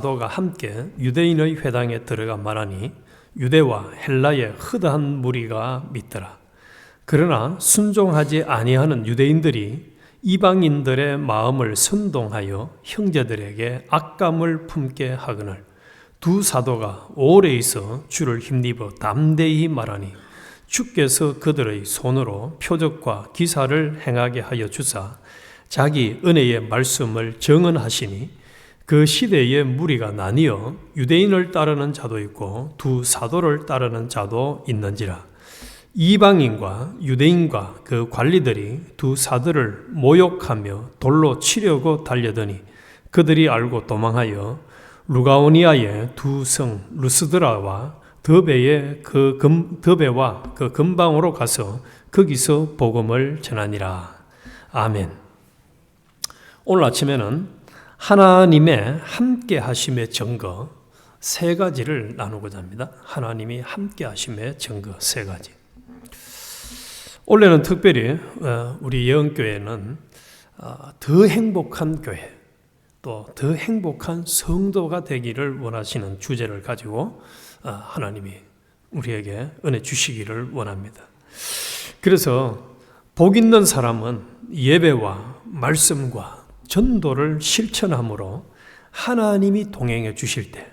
사도가 함께 유대인의 회당에 들어가 말하니 유대와 헬라의 흐드한 무리가 믿더라. 그러나 순종하지 아니하는 유대인들이 이방인들의 마음을 선동하여 형제들에게 악감을 품게 하거늘 두 사도가 오래 있어 주를 힘입어 담대히 말하니 주께서 그들의 손으로 표적과 기사를 행하게 하여 주사 자기 은혜의 말씀을 정언하시니 그 시대의 무리가 나뉘어 유대인을 따르는 자도 있고 두 사도를 따르는 자도 있는지라. 이방인과 유대인과 그 관리들이 두 사도를 모욕하며 돌로 치려고 달려더니 그들이 알고 도망하여 루가오니아의 두 성 루스드라와 더베와 그 근방으로 가서 거기서 복음을 전하니라. 아멘. 오늘 아침에는 하나님의 함께 하심의 증거 세 가지를 나누고자 합니다. 하나님이 함께 하심의 증거 세 가지. 올해는 특별히 우리 예언교회는 더 행복한 교회, 또 더 행복한 성도가 되기를 원하시는 주제를 가지고 하나님이 우리에게 은혜 주시기를 원합니다. 그래서 복 있는 사람은 예배와 말씀과 전도를 실천함으로 하나님이 동행해 주실 때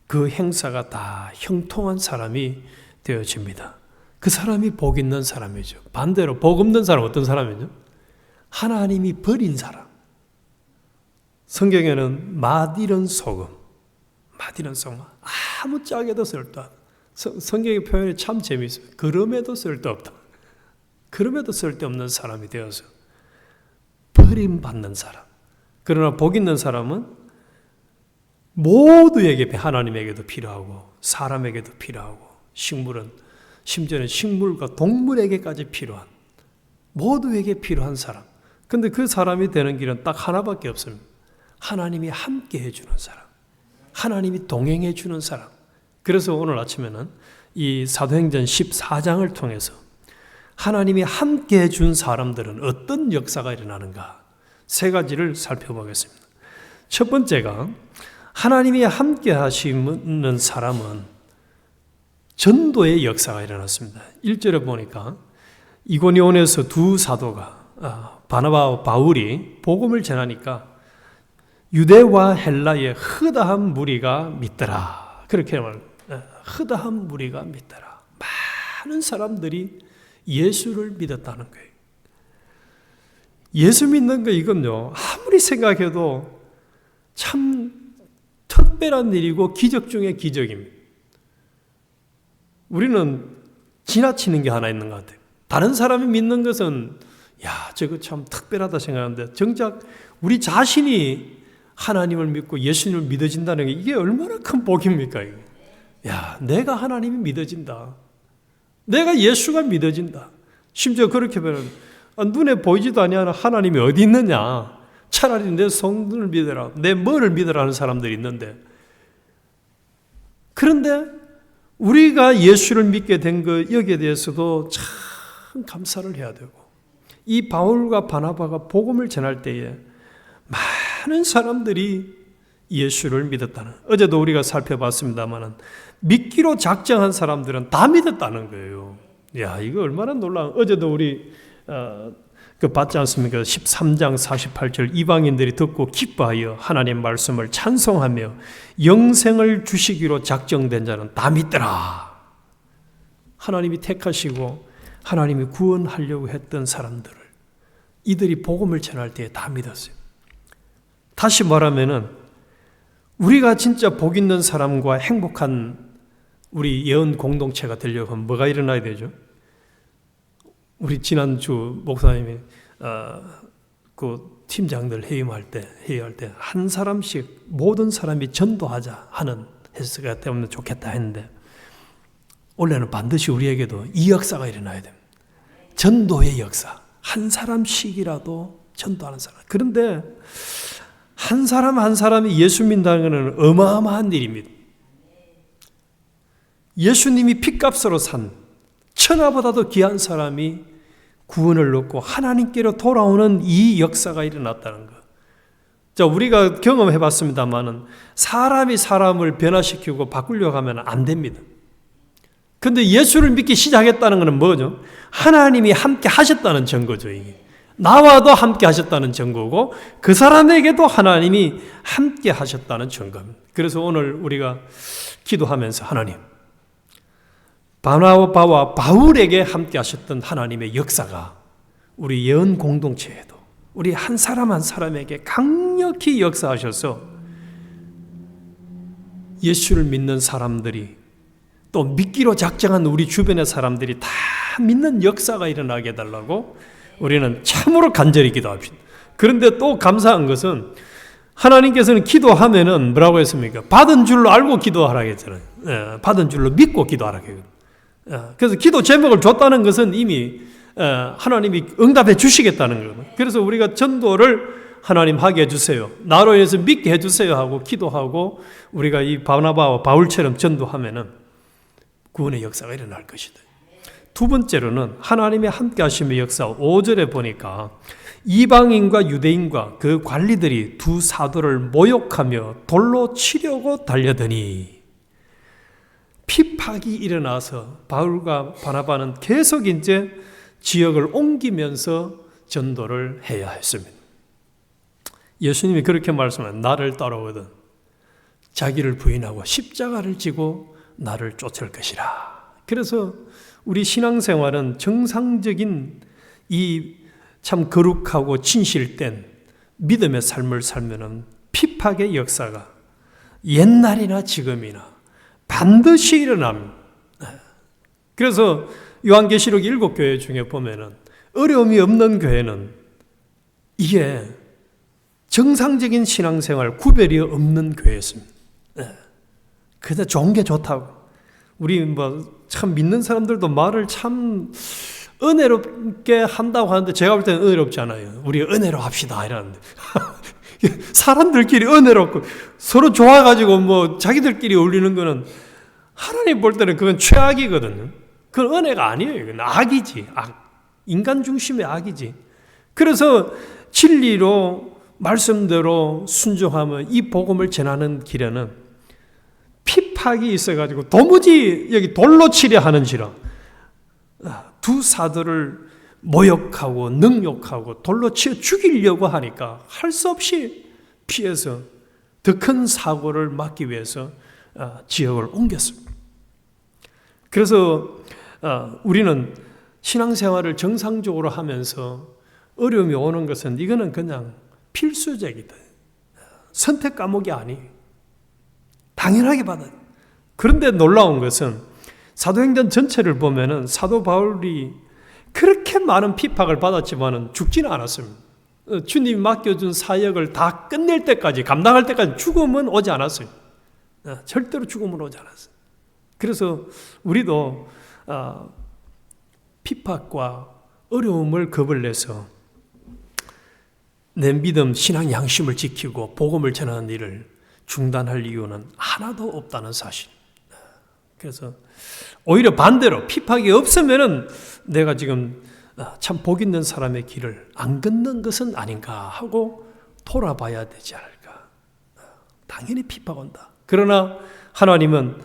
그 행사가 다 형통한 사람이 되어집니다. 그 사람이 복 있는 사람이죠. 반대로 복 없는 사람 어떤 사람이죠? 하나님이 버린 사람. 성경에는 맛 잃은 소금, 아무 짝에도 쓸데없다. 성경의 표현이 참 재미있어요. 그럼에도 쓸데없다. 그럼에도 쓸데없는 사람이 되어서 버림받는 사람. 그러나 복 있는 사람은 모두에게 하나님에게도 필요하고 사람에게도 필요하고 심지어는 식물과 동물에게까지 필요한 모두에게 필요한 사람. 근데 그 사람이 되는 길은 딱 하나밖에 없습니다. 하나님이 함께 해주는 사람. 하나님이 동행해 주는 사람. 그래서 오늘 아침에는 이 사도행전 14장을 통해서 하나님이 함께 해준 사람들은 어떤 역사가 일어나는가 세 가지를 살펴보겠습니다. 첫 번째가 하나님이 함께 하시는 사람은 전도의 역사가 일어났습니다. 1절에 보니까 이고니온에서 두 사도가 바나바와 바울이 복음을 전하니까 유대와 헬라의 흐다한 무리가 믿더라. 그렇게 말합니다. 흐다한 무리가 믿더라. 많은 사람들이 예수를 믿었다는 거예요. 예수 믿는 거 이건요, 아무리 생각해도 참 특별한 일이고 기적 중에 기적입니다. 우리는 지나치는 게 하나 있는 것 같아요. 다른 사람이 믿는 것은 저거 참 특별하다 생각하는데 정작 우리 자신이 하나님을 믿고 예수님을 믿어진다는 게 이게 얼마나 큰 복입니까? 이게. 내가 하나님이 믿어진다. 내가 예수가 믿어진다. 심지어 그렇게 보면 눈에 보이지도 아니하는 하나님이 어디 있느냐. 차라리 내 성을 믿어라. 내 뭐를 믿어라 하는 사람들이 있는데 그런데 우리가 예수를 믿게 된 것 여기에 대해서도 참 감사를 해야 되고 이 바울과 바나바가 복음을 전할 때에 많은 사람들이 예수를 믿었다는 어제도 우리가 살펴봤습니다만 믿기로 작정한 사람들은 다 믿었다는 거예요. 이거 얼마나 놀라운 어제도 우리 봤지 않습니까? 13장 48절 이방인들이 듣고 기뻐하여 하나님 말씀을 찬송하며 영생을 주시기로 작정된 자는 다 믿더라. 하나님이 택하시고 하나님이 구원하려고 했던 사람들을 이들이 복음을 전할 때에 다 믿었어요. 다시 말하면은 우리가 진짜 복 있는 사람과 행복한 우리 예언 공동체가 되려고 하면 뭐가 일어나야 되죠? 우리 지난주 목사님이 그 팀장들 회의할 때 한 사람씩 모든 사람이 전도하자 하는 헬스가 되면 좋겠다 했는데 원래는 반드시 우리에게도 이 역사가 일어나야 됩니다. 전도의 역사. 한 사람씩이라도 전도하는 사람. 그런데 한 사람 한 사람이 예수 믿는다는 것은 어마어마한 일입니다. 예수님이 핏값으로 산 천하보다도 귀한 사람이 구원을 얻고 하나님께로 돌아오는 이 역사가 일어났다는 것. 자, 우리가 경험해 봤습니다만은 사람이 사람을 변화시키고 바꾸려고 하면 안 됩니다. 근데 예수를 믿기 시작했다는 것은 뭐죠? 하나님이 함께 하셨다는 증거죠, 이게. 나와도 함께 하셨다는 증거고 그 사람에게도 하나님이 함께 하셨다는 증거입니다. 그래서 오늘 우리가 기도하면서 하나님, 바나바와 바울에게 함께 하셨던 하나님의 역사가 우리 예언 공동체에도 우리 한 사람 한 사람에게 강력히 역사하셔서 예수를 믿는 사람들이 또 믿기로 작정한 우리 주변의 사람들이 다 믿는 역사가 일어나게 해달라고 우리는 참으로 간절히 기도합시다. 그런데 또 감사한 것은 하나님께서는 기도하면은 뭐라고 했습니까? 받은 줄로 알고 기도하라고 했잖아요. 받은 줄로 믿고 하라고 했거든요. 그래서 기도 제목을 줬다는 것은 이미 하나님이 응답해 주시겠다는 거예요. 그래서 우리가 전도를 하나님 하게 해주세요, 나로 인해서 믿게 해주세요 하고 기도하고 우리가 이 바나바와 바울처럼 전도하면은 구원의 역사가 일어날 것이다. 두 번째로는 하나님의 함께 하심의 역사. 5절에 보니까 이방인과 유대인과 그 관리들이 두 사도를 모욕하며 돌로 치려고 달려드니 피팍이 일어나서 바울과 바나바는 계속 이제 지역을 옮기면서 전도를 해야 했습니다. 예수님이 그렇게 말씀하셨어요. 나를 따라오거든 자기를 부인하고 십자가를 지고 나를 쫓을 것이라. 그래서 우리 신앙생활은 정상적인 이 참 거룩하고 진실된 믿음의 삶을 살면은 피팍의 역사가 옛날이나 지금이나 반드시 일어납니다. 그래서 요한계시록 7교회 중에 보면은 어려움이 없는 교회는 이게 정상적인 신앙생활 구별이 없는 교회였습니다. 그래서 좋은 게 좋다고. 우리 참 믿는 사람들도 말을 참 은혜롭게 한다고 하는데 제가 볼 때는 은혜롭지 않아요. 우리 은혜로 합시다 이러는데 사람들끼리 은혜롭고 서로 좋아가지고 자기들끼리 어울리는 거는 하나님 볼 때는 그건 최악이거든요. 그건 은혜가 아니에요. 그건 악이지. 인간 중심의 악이지. 그래서 진리로 말씀대로 순종하면 이 복음을 전하는 길에는 피팍이 있어가지고 도무지 여기 돌로 치려 하는지라 두 사도를 모욕하고 능욕하고 돌로 치어 죽이려고 하니까 할 수 없이 피해서 더 큰 사고를 막기 위해서 지역을 옮겼습니다. 그래서 우리는 신앙생활을 정상적으로 하면서 어려움이 오는 것은 이거는 그냥 필수적이다. 선택 과목이 아니에요. 당연하게 받아요. 그런데 놀라운 것은 사도행전 전체를 보면은 사도 바울이 그렇게 많은 핍박을 받았지만은 죽지는 않았습니다. 주님이 맡겨준 사역을 다 끝낼 때까지, 감당할 때까지 죽음은 오지 않았어요. 절대로 죽음은 오지 않았어요. 그래서 우리도 핍박과 어려움을 겁을 내서 내 믿음, 신앙 양심을 지키고 복음을 전하는 일을 중단할 이유는 하나도 없다는 사실. 그래서 오히려 반대로 핍박이 없으면은 내가 지금 참 복 있는 사람의 길을 안 걷는 것은 아닌가 하고 돌아봐야 되지 않을까. 당연히 핍박 온다. 그러나 하나님은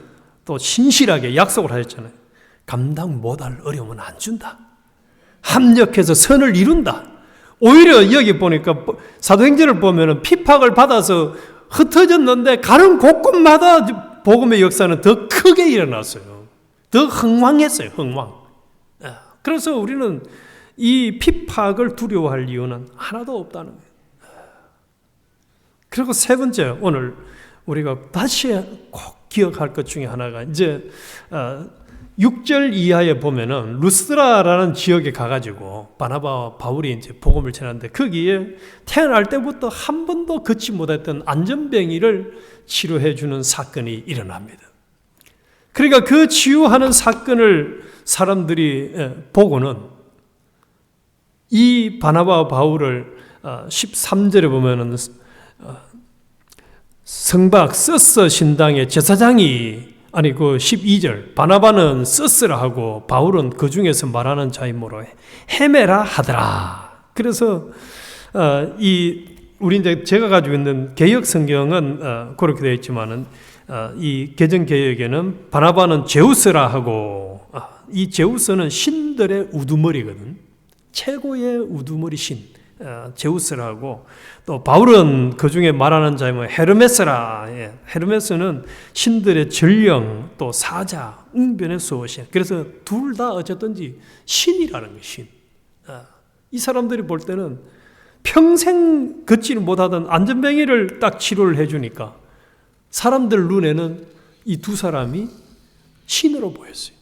또 신실하게 약속을 하셨잖아요. 감당 못할 어려움은 안 준다. 합력해서 선을 이룬다. 오히려 여기 보니까 사도행전을 보면은 핍박을 받아서 흩어졌는데 가는 곳곳마다 복음의 역사는 더 크게 일어났어요. 더 흥왕했어요. 흥왕. 그래서 우리는 이 핍박을 두려워할 이유는 하나도 없다는 거예요. 그리고 세 번째, 오늘 우리가 다시 꼭 기억할 것 중에 하나가 이제 6절 이하에 보면은 루스드라라는 지역에 가가지고 바나바와 바울이 이제 복음을 전하는데 거기에 태어날 때부터 한 번도 걷지 못했던 안전병이를 치료해 주는 사건이 일어납니다. 그러니까 그 치유하는 사건을 사람들이 보고는 이 바나바와 바울을 13절에 보면은 성박 서스 신당의 제사장이 아니 그 12절 바나바는 서스라 하고 바울은 그 중에서 말하는 자이므로 헤매라 하더라. 그래서 이 우리 이제 제가 가지고 있는 개역 성경은 그렇게 되어 있지만은 이 개정 개역에는 바나바는 제우스라 하고 이 제우스는 신들의 우두머리거든. 최고의 우두머리 신 제우스라 하고 또 바울은 그 중에 말하는 자면 헤르메스라. 헤르메스는 신들의 전령 또 사자 웅변의 수호신. 그래서 둘 다 어쨌든지 신이라는 거예요. 신. 이 사람들이 볼 때는 평생 걷지를 못하던 안전뱅이를 딱 치료를 해주니까 사람들 눈에는 이 두 사람이 신으로 보였어요.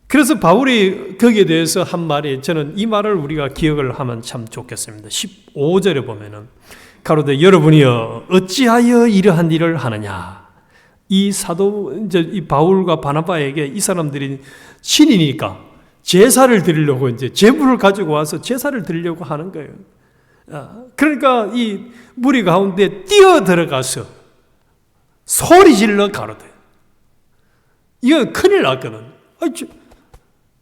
그래서 바울이 거기에 대해서 한 말이, 저는 이 말을 우리가 기억을 하면 참 좋겠습니다. 15절에 보면은 가로되 여러분이여 어찌하여 이러한 일을 하느냐. 이 사도 이제 이 바울과 바나바에게 이 사람들이 신이니까 제사를 드리려고 이제 제물을 가지고 와서 제사를 드리려고 하는 거예요. 그러니까 이 무리 가운데 뛰어 들어가서 소리 질러 가로되. 이거 큰일 났거든.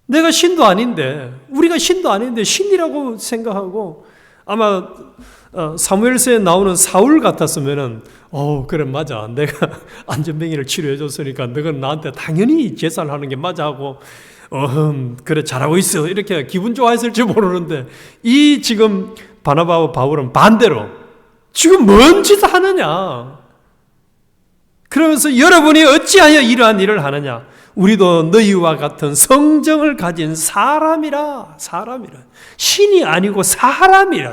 내가 신도 아닌데, 우리가 신도 아닌데 신이라고 생각하고, 아마 사무엘서에 나오는 사울 같았으면은 그래 맞아, 내가 안전뱅이를 치료해 줬으니까 너는 나한테 당연히 제사를 하는 게 맞아 하고 그래 잘하고 있어 이렇게 기분 좋아했을지 모르는데, 이 지금 바나바와 바울은 반대로 지금 뭔 짓을 하느냐, 그러면서 여러분이 어찌하여 이러한 일을 하느냐, 우리도 너희와 같은 성정을 가진 사람이라. 신이 아니고 사람이라.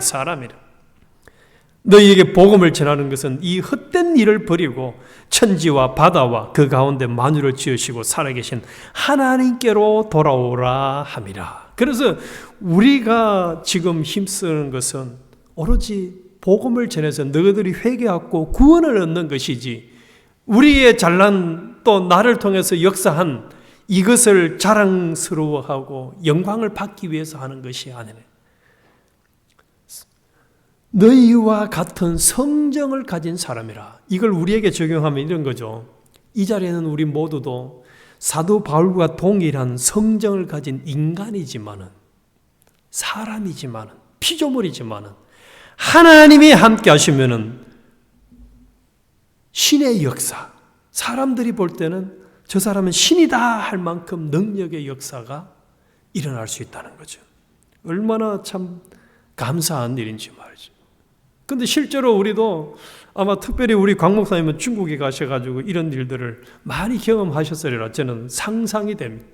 너희에게 복음을 전하는 것은 이 헛된 일을 버리고 천지와 바다와 그 가운데 만유를 지으시고 살아계신 하나님께로 돌아오라 함이라. 그래서 우리가 지금 힘쓰는 것은 오로지 복음을 전해서 너희들이 회개하고 구원을 얻는 것이지, 우리의 잘난 또 나를 통해서 역사한 이것을 자랑스러워하고 영광을 받기 위해서 하는 것이 아니네. 너희와 같은 성정을 가진 사람이라. 이걸 우리에게 적용하면 이런 거죠. 이 자리에는 우리 모두도 사도 바울과 동일한 성정을 가진 인간이지만은, 사람이지만은, 피조물이지만은 하나님이 함께 하시면은 신의 역사, 사람들이 볼 때는 저 사람은 신이다 할 만큼 능력의 역사가 일어날 수 있다는 거죠. 얼마나 참 감사한 일인지 말이죠. 근데 실제로 우리도 아마 특별히 우리 곽 목사님은 중국에 가셔가지고 이런 일들을 많이 경험하셨으리라 저는 상상이 됩니다.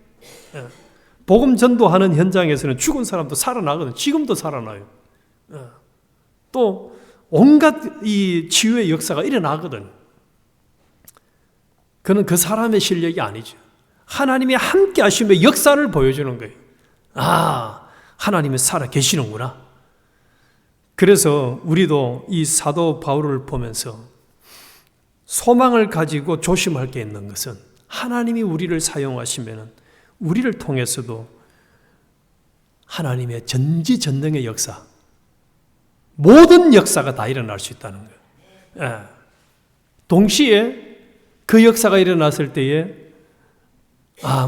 복음 전도하는 현장에서는 죽은 사람도 살아나거든요. 지금도 살아나요. 또 온갖 이 치유의 역사가 일어나거든요. 그는 그 사람의 실력이 아니죠. 하나님이 함께 하시며 역사를 보여주는 거예요. 하나님이 살아 계시는구나. 그래서 우리도 이 사도 바울을 보면서 소망을 가지고 조심할 게 있는 것은, 하나님이 우리를 사용하시면 우리를 통해서도 하나님의 전지전능의 역사, 모든 역사가 다 일어날 수 있다는 거예요. 동시에 그 역사가 일어났을 때에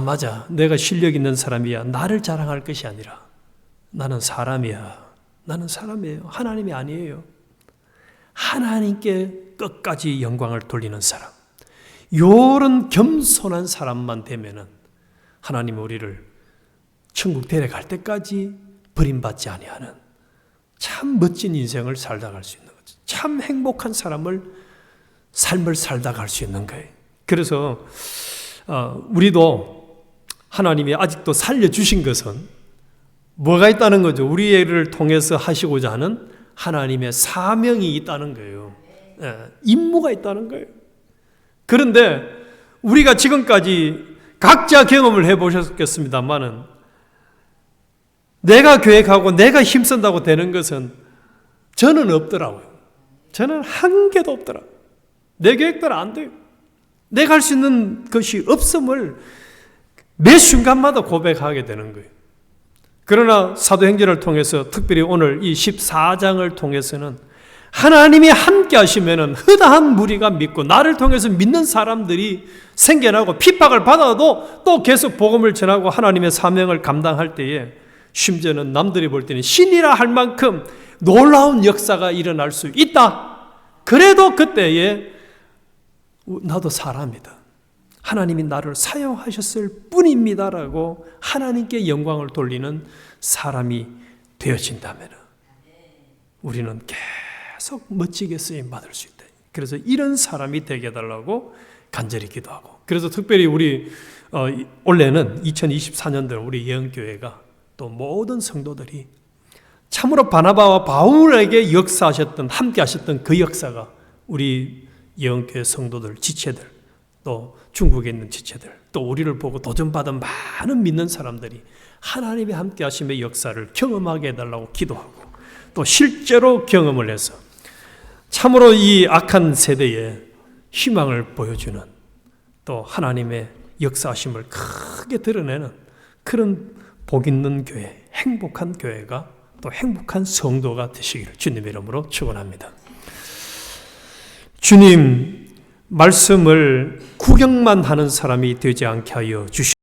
맞아, 내가 실력 있는 사람이야, 나를 자랑할 것이 아니라 나는 사람이야, 나는 사람이에요, 하나님이 아니에요. 하나님께 끝까지 영광을 돌리는 사람, 이런 겸손한 사람만 되면은 하나님은 우리를 천국 데려갈 때까지 버림받지 아니하는 참 멋진 인생을 살다 갈 수 있는 거죠. 참 행복한 삶을 살다 갈 수 있는 거예요. 그래서 우리도 하나님이 아직도 살려주신 것은 뭐가 있다는 거죠? 우리를 통해서 하시고자 하는 하나님의 사명이 있다는 거예요. 임무가 있다는 거예요. 그런데 우리가 지금까지 각자 경험을 해보셨겠습니다만은, 내가 계획하고 내가 힘쓴다고 되는 것은 저는 없더라고요. 저는 한 개도 없더라. 내 계획대로 안 돼요. 내가 할 수 있는 것이 없음을 매 순간마다 고백하게 되는 거예요. 그러나 사도행전을 통해서, 특별히 오늘 이 14장을 통해서는 하나님이 함께 하시면은 허다한 무리가 믿고, 나를 통해서 믿는 사람들이 생겨나고 핍박을 받아도 또 계속 복음을 전하고 하나님의 사명을 감당할 때에, 심지어는 남들이 볼 때는 신이라 할 만큼 놀라운 역사가 일어날 수 있다. 그래도 그때에 나도 사람이다. 하나님이 나를 사용하셨을 뿐입니다라고 하나님께 영광을 돌리는 사람이 되어진다면 우리는 계속 멋지게 쓰임받을 수 있다. 그래서 이런 사람이 되게 해달라고 간절히 기도하고, 그래서 특별히 우리 올해는 2024년도 우리 예언교회가 또 모든 성도들이 참으로 바나바와 바울에게 역사하셨던, 함께 하셨던 그 역사가 우리 예언교회 성도들, 지체들, 또 중국에 있는 지체들, 또 우리를 보고 도전받은 많은 믿는 사람들이 하나님의 함께 하심의 역사를 경험하게 해달라고 기도하고, 또 실제로 경험을 해서 참으로 이 악한 세대에 희망을 보여주는, 또 하나님의 역사하심을 크게 드러내는 그런 복 있는 교회, 행복한 교회가, 또 행복한 성도가 되시기를 주님의 이름으로 축원합니다. 주님, 말씀을 구경만 하는 사람이 되지 않게 하여 주시옵소서.